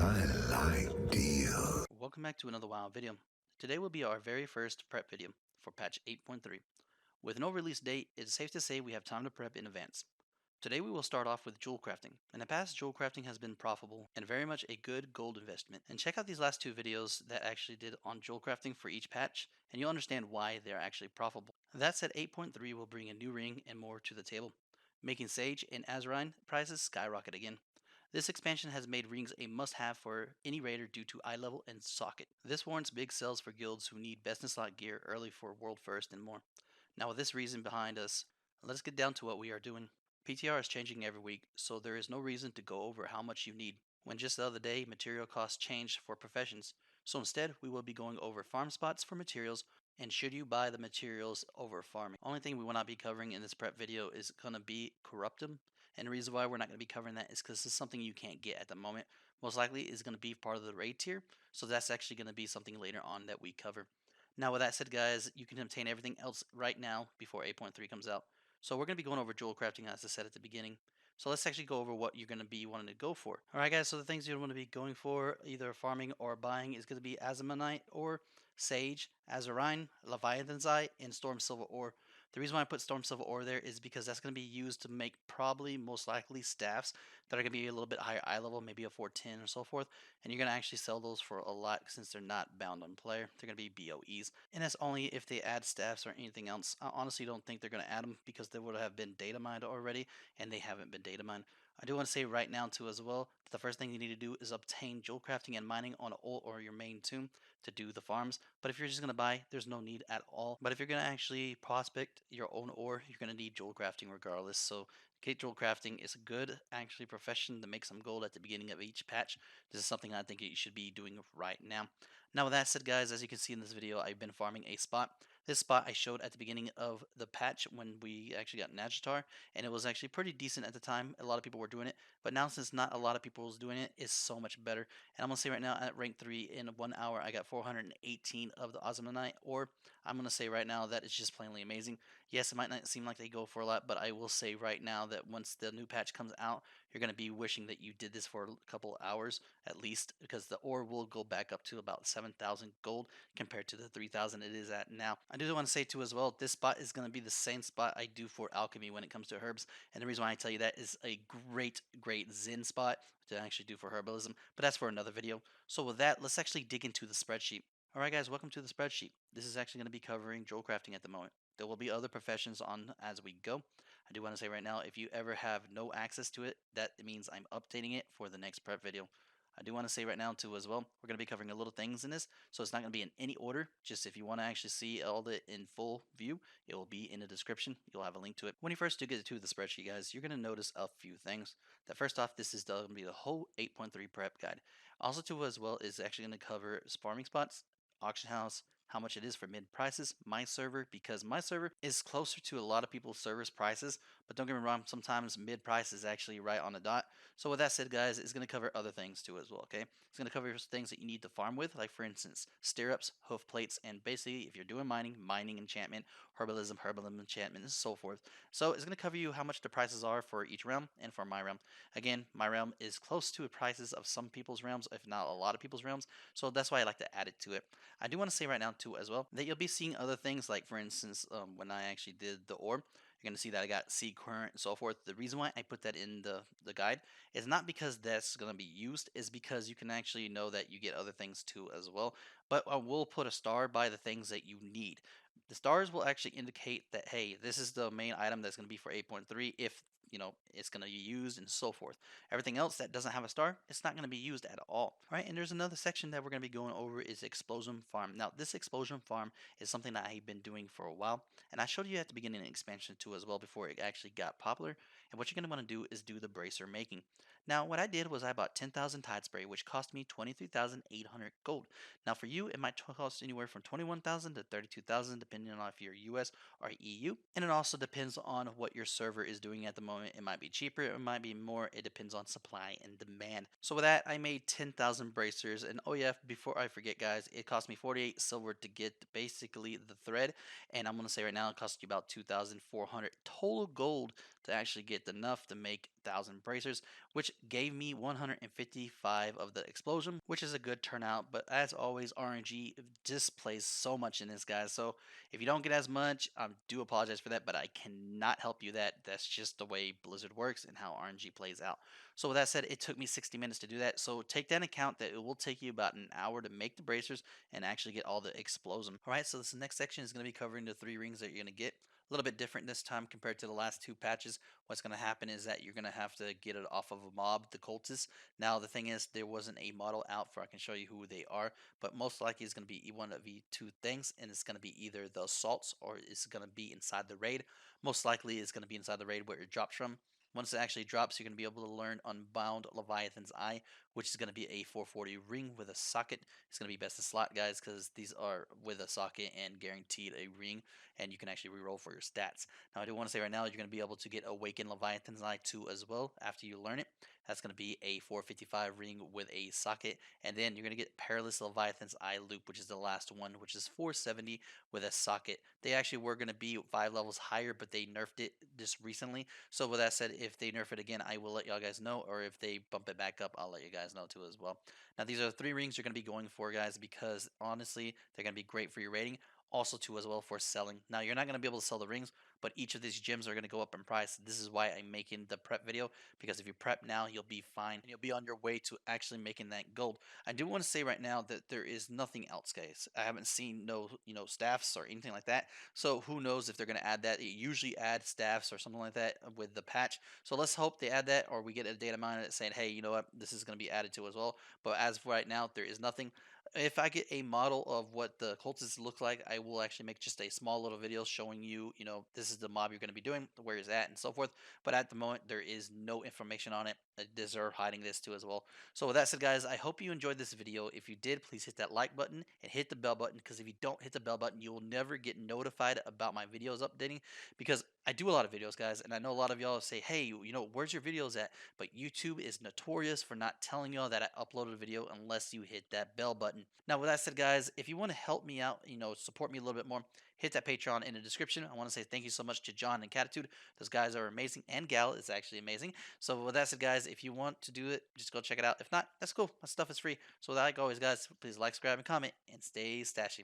I like deals. Welcome back to another WoW video. Today will be our very first prep video for patch 8.3. With no release date, it is safe to say we have time to prep in advance. Today we will start off with jewel crafting. In the past, jewel crafting has been profitable and very much a good gold investment. And check out these last two videos that I actually did on jewel crafting for each patch, and you'll understand why they're actually profitable. That said, 8.3 will bring a new ring and more to the table, making Sage and Azeroth prices skyrocket again. This expansion has made rings a must-have for any raider due to eye level and socket. This warrants big sales for guilds who need best-in-slot gear early for world first and more. Now with this reason behind us, let's get down to what we are doing. PTR is changing every week, so there is no reason to go over how much you need, when just the other day material costs changed for professions. So instead, we will be going over farm spots for materials and should you buy the materials over farming. Only thing we will not be covering in this prep video is going to be corruptum, and the reason why we're not going to be covering that is because it's something you can't get at the moment. Most likely is going to be part of the raid tier, so that's actually going to be something later on that we cover. Now with that said guys, you can obtain everything else right now before 8.3 comes out. So we're going to be going over jewel crafting as I said at the beginning. So let's actually go over what you're going to be wanting to go for. Alright guys, so the things you want to be going for, either farming or buying, is going to be Azamanite or Sage, Azurine, Leviathan's Eye, and Storm Silver Ore. The reason why I put Storm Silver Ore there is because that's going to be used to make probably most likely staffs that are going to be a little bit higher eye level, maybe a 410 or so forth, and you're going to actually sell those for a lot since they're not bound on player. They're going to be BOEs, and that's only if they add staffs or anything else. I honestly don't think they're going to add them because they would have been data mined already, and they haven't been data mined. I do want to say right now too as well, the first thing you need to do is obtain jewel crafting and mining on an ult or your main tomb to do the farms. But if you're just going to buy, there's no need at all. But if you're going to actually prospect your own ore, you're going to need jewel crafting regardless. So Gate jewel crafting is a good actually profession to make some gold at the beginning of each patch. This is something I think you should be doing right now. Now with that said guys, as you can see in this video, I've been farming a spot. This spot I showed at the beginning of the patch when we actually got Ny'alotha, and it was actually pretty decent at the time. A lot of people were doing it, but now since not a lot of people was doing it, it's so much better. And I'm gonna say right now at rank 3 in 1 hour, I got 418 of the Osmanite, or I'm gonna say right now that it's just plainly amazing. Yes, it might not seem like they go for a lot, but I will say right now that once the new patch comes out, you're going to be wishing that you did this for a couple hours at least, because the ore will go back up to about 7,000 gold compared to the 3,000 it is at now. I do want to say too as well, this spot is going to be the same spot I do for alchemy when it comes to herbs, and the reason why I tell you that is a great Zen spot to actually do for herbalism, but that's for another video. So with that, let's actually dig into the spreadsheet. Alright guys, welcome to the spreadsheet. This is actually going to be covering jewel crafting at the moment. There will be other professions on as we go. I do want to say right now, if you ever have no access to it, that means I'm updating it for the next prep video. I do want to say right now too as well, we're going to be covering a little things in this, so it's not going to be in any order. Just if you want to actually see all the in full view, it will be in the description. You'll have a link to it. When you first do get to the spreadsheet, guys, you're going to notice a few things. That first off, this is going to be the whole 8.3 prep guide. Also too as well is actually going to cover farming spots, auction house, how much it is for mid prices, my server, because my server is closer to a lot of people's servers prices, but don't get me wrong, sometimes mid price is actually right on the dot. So with that said guys, it's going to cover other things too as well, okay? It's going to cover things that you need to farm with, like for instance stirrups, hoof plates, and basically if you're doing mining enchantment, herbalism enchantment, and so forth. So it's going to cover you how much the prices are for each realm and for my realm. Again, my realm is close to the prices of some people's realms, if not a lot of people's realms, so that's why I like to add it to it. I do want to say right now too as well that you'll be seeing other things, like for instance when I actually did the orb, you're going to see that I got sea current and so forth. The reason why I put that in the guide is not because that's going to be used, is because you can actually know that you get other things too as well. But I will put a star by the things that you need. The stars will actually indicate that, hey, this is the main item that's going to be for 8.3 if it's going to be used and so forth. Everything else that doesn't have a star, it's not going to be used at all. Right? And there's another section that we're going to be going over is explosion farm. Now this explosion farm is something that I've been doing for a while, and I showed you at the beginning of the expansion too as well before it actually got popular. And what you're going to want to do is do the bracer making. Now what I did was I bought 10,000 tide spray, which cost me 23,800 gold. Now for you, it might cost anywhere from 21,000 to 32,000 depending on if you're US or EU, and it also depends on what your server is doing at the moment. It might be cheaper, it might be more, it depends on supply and demand. So with that, I made 10,000 bracers, and oh yeah, before I forget guys, it cost me 48 silver to get basically the thread, and I'm gonna say right now it costs you about 2,400 total gold to actually get enough to make 1,000 bracers, which gave me 155 of the explosion, which is a good turnout. But as always, RNG just plays so much in this, guys. So if you don't get as much, I do apologize for that, but I cannot help you. That's just the way Blizzard works and how RNG plays out. So with that said, it took me 60 minutes to do that. So take that into account that it will take you about an hour to make the bracers and actually get all the explosion. All right, so this next section is going to be covering the 3 rings that you're going to get. A little bit different this time compared to the last 2 patches. What's going to happen is that you're going to have to get it off of a mob, the cultists. Now the thing is, there wasn't a model out for I can show you who they are, but most likely it's going to be one of the 2 things, and it's going to be either the assaults or it's going to be inside the raid. Most likely it's going to be inside the raid where it drops from. Once it actually drops, you're going to be able to learn Unbound Leviathan's Eye, which is going to be a 440 ring with a socket. It's going to be best in slot, guys, because these are with a socket and guaranteed a ring, and you can actually reroll for your stats. Now, I do want to say right now, you're going to be able to get Awakened Leviathan's Eye 2 as well after you learn it. That's going to be a 455 ring with a socket, and then you're going to get Perilous Leviathan's Eye Loop, which is the last one, which is 470 with a socket. They actually were going to be 5 levels higher, but they nerfed it just recently. So with that said, if they nerf it again, I will let y'all guys know, or if they bump it back up, I'll let you guys know too as well. Now these are the 3 rings you're going to be going for, guys, because honestly, they're going to be great for your rating. Also too as well for selling. Now you're not going to be able to sell the rings, but each of these gems are going to go up in price. This is why I'm making the prep video, because if you prep now, you'll be fine and you'll be on your way to actually making that gold. I do want to say right now that there is nothing else, guys. I haven't seen no staffs or anything like that. So who knows if they're going to add that. They usually add staffs or something like that with the patch. So let's hope they add that, or we get a data miner that's saying, hey, you know what, this is going to be added to as well. But as of right now, there is nothing. If I get a model of what the cultists look like, I will actually make just a small little video showing you, this is the mob you're going to be doing, where is that, and so forth. But at the moment, there is no information on it. They deserve hiding this too as well. So with that said, guys, I hope you enjoyed this video. If you did, please hit that like button and hit the bell button, because if you don't hit the bell button, you will never get notified about my videos updating, because I do a lot of videos, guys, and I know a lot of y'all say, hey, where's your videos at? But YouTube is notorious for not telling y'all that I uploaded a video unless you hit that bell button. Now, with that said, guys, if you want to help me out, support me a little bit more, hit that Patreon in the description. I want to say thank you so much to John and Catitude. Those guys are amazing, and Gal is actually amazing. So with that said, guys, if you want to do it, just go check it out. If not, that's cool. My stuff is free. So like always, guys, please like, subscribe, and comment, and stay stashy.